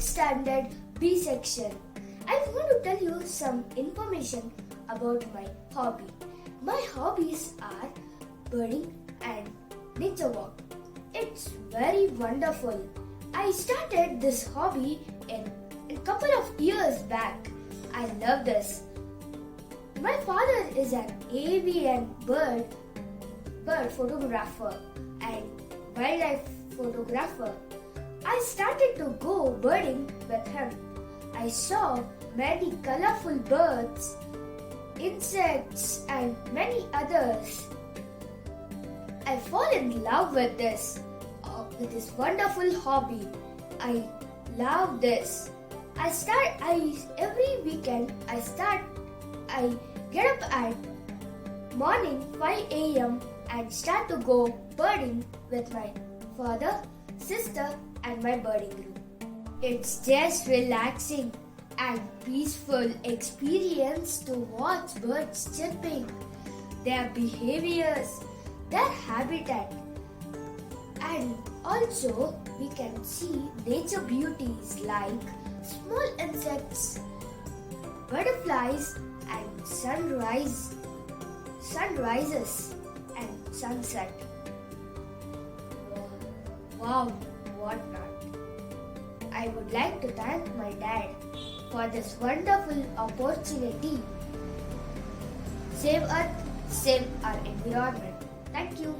standard B section. I want to tell you some information about my hobby. My hobbies are birding and nature walk. It's very wonderful. I started this hobby in a couple of years back. I love this. My father is an avid and bird photographer and wildlife photographer. I started to go birding with him. I saw many colorful birds, insects and many others. I fall in love with this wonderful hobby. I love this. Every weekend I get up at morning 5 a.m. and start to go birding with my father, sister and my birding group. It's just relaxing and peaceful experience to watch birds chirping, their behaviors, their habitat, and also we can see nature beauties like small insects, butterflies and sunrises and sunset. Wow, what not. I would like to thank my dad for this wonderful opportunity. Save Earth, save our environment. Thank you.